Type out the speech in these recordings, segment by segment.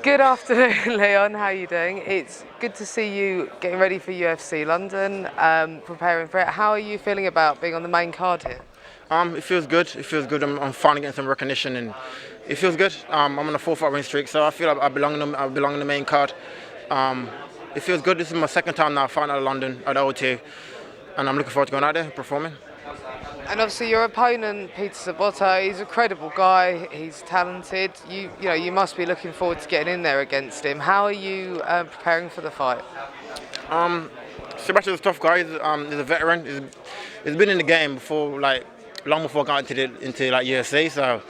Good afternoon, Leon. How are you doing? It's good to see you getting ready for UFC London, preparing for it. How are you feeling about being on the main card here? It feels good. It feels good. I'm finally getting some recognition, and it feels good. I'm on a 4 fight win streak, so I feel like I belong in the main card. Um, it feels good. This is my second time now fighting out of London at the O2, and I'm looking forward to going out there and performing. And obviously, your opponent, Peter Sobotta, he's a credible guy. He's talented. You must be looking forward to getting in there against him. How are you preparing for the fight? Sebastian's a tough guy. He's a veteran. He's been in the game before, like long before I got into like UFC. So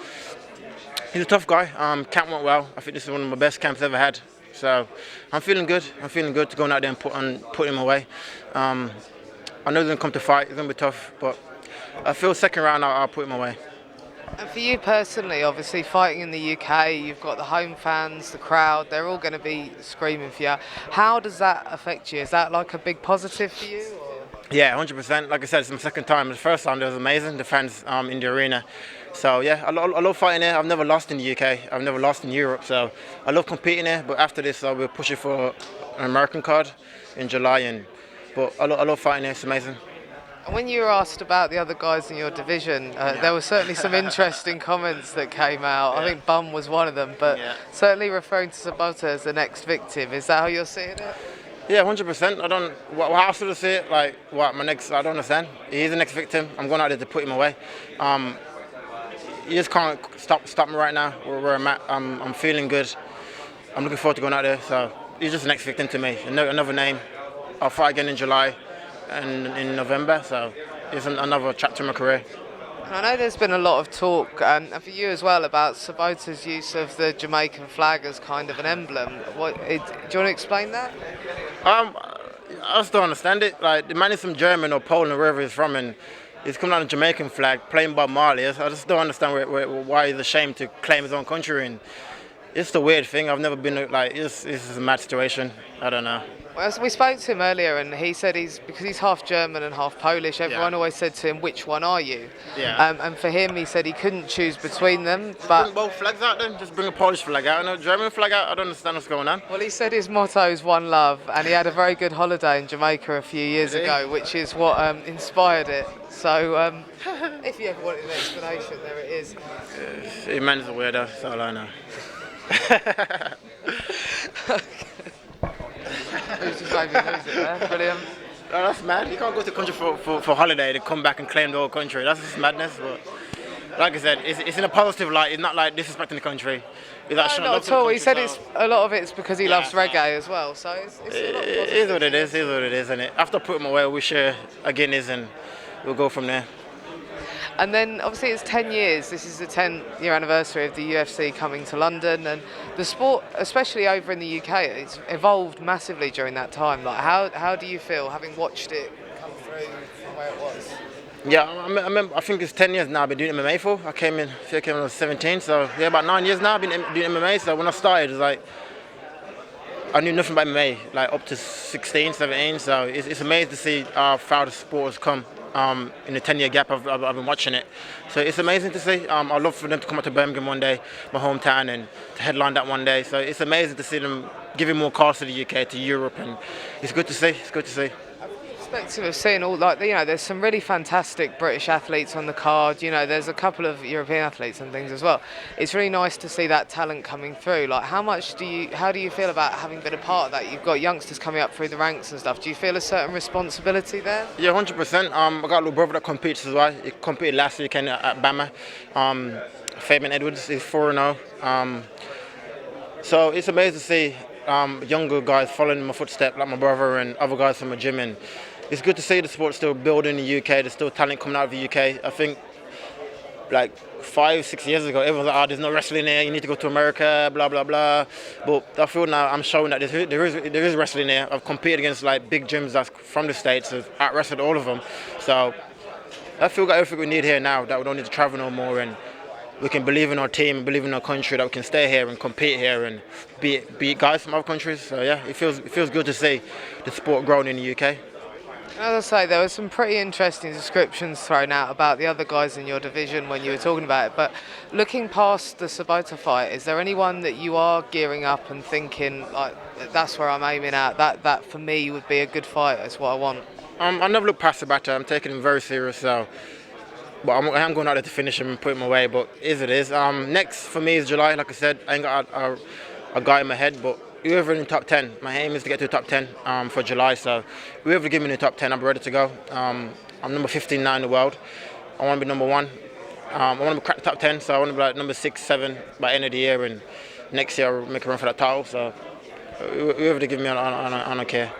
he's a tough guy. Camp went well. I think this is one of my best camps I've ever had. So I'm feeling good. I'm feeling good to go out there and put him away. I know he's gonna come to fight. It's gonna be tough, but I feel second round I'll put him away. And for you personally, obviously fighting in the UK, you've got the home fans, the crowd, they're all going to be screaming for you. How does that affect you? Is that like a big positive for you? Or? Yeah, 100%. Like I said, it's my second time. The first time it was amazing, the fans in the arena. So yeah, I love fighting here. I've never lost in the UK. I've never lost in Europe. So I love competing here. But after this, I will push it for an American card in July. But I love fighting here. It's amazing. And when you were asked about the other guys in your division, there were certainly some interesting comments that came out. I think Bum was one of them, but certainly referring to Sobotta as the next victim. Is that how you're seeing it? Yeah, 100%. I don't. How should I say it? Like, what my next? I don't understand. He's the next victim. I'm going out there to put him away. You just can't stop me right now. Where I'm at. I'm feeling good. I'm looking forward to going out there. So he's just the next victim to me. Another name. I'll fight again in July and in November. So it's another chapter in my career. And I know there's been a lot of talk, and for you as well, about Sobotta's use of the Jamaican flag as kind of an emblem. Do you want to explain that? I just don't understand it. Like, the man is from Germany or Poland or wherever he's from, and he's coming on a Jamaican flag playing Bob Marley. I just don't understand why he's ashamed to claim his own country. And it's the weird thing. I've never been like it's a mad situation. I don't know. Well, we spoke to him earlier, and he said because he's half German and half Polish. Everyone always said to him, "Which one are you?" Yeah. And for him, he said he couldn't choose between them. Just but bring both flags out then. Just bring a Polish flag out and a German flag out. I don't understand what's going on. Well, he said his motto is one love, and he had a very good holiday in Jamaica a few years ago, which is what inspired it. So, if you ever wanted an explanation, there it is. The man's a weirdo. That's all I know. Who's just made me lose it there? Brilliant. No, that's mad. You can't go to the country for holiday to come back and claim the whole country. That's just madness. But like I said, it's in a positive light. It's not like disrespecting the country. It's like No, not at all. He said a lot of it's because he loves reggae as well. So it's a lot of it is what it is. It is what it is, isn't it? After I put him away, we share a Guinness and we'll go from there. And then obviously it's 10 years. This is the 10-year anniversary of the UFC coming to London, and the sport, especially over in the UK, it's evolved massively during that time. Like, how do you feel having watched it come through from where it was? Yeah, I remember. I think it's 10 years now I've been doing MMA for. I came in when I was 17, so yeah, about 9 years now I've been doing MMA. So when I started, it was like I knew nothing about MMA, like up to 16, 17. So it's amazing to see how far the sport has come. In the 10-year gap I've been watching it. So it's amazing to see. I'd love for them to come out to Birmingham one day, my hometown, and to headline that one day. So it's amazing to see them giving more cars to the UK, to Europe, and it's good to see. It's good to see. Perspective of seeing all, like, there's some really fantastic British athletes on the card. There's a couple of European athletes and things as well. It's really nice to see that talent coming through. Like, how do you feel about having been a part of that? You've got youngsters coming up through the ranks and stuff. Do you feel a certain responsibility there? Yeah, 100%. I got a little brother that competes as well. He competed last weekend at Bama. Fabian Edwards is 4-0. So it's amazing to see younger guys following in my footsteps, like my brother and other guys from my gym. And it's good to see the sport still building in the UK. There's still talent coming out of the UK. I think like 5-6 years ago, everyone was like, there's no wrestling here, you need to go to America, blah, blah, blah. But I feel now I'm showing that there is wrestling here. I've competed against like big gyms that's from the States. I've out-wrestled all of them. So I feel got everything we need here now, that we don't need to travel no more, and we can believe in our team and believe in our country, that we can stay here and compete here and beat guys from other countries. So yeah, it feels good to see the sport growing in the UK. As I say, there were some pretty interesting descriptions thrown out about the other guys in your division when you were talking about it. But looking past the Sobotta fight, is there anyone that you are gearing up and thinking like that's where I'm aiming at? That for me would be a good fight. That's what I want. I never look past Sobotta. I'm taking him very serious, so. But I am going out there to finish him and put him away. But it is. Next for me is July. Like I said, I ain't got a guy in my head, but whoever in the top 10, my aim is to get to the top 10 for July. So whoever give me the top 10, I'm ready to go. I'm number 15 now in the world. I want to be number one. I want to crack the top 10, so I want to be like number 6, 7 by end of the year, and next year I'll make a run for that title. So whoever they give me, I don't care.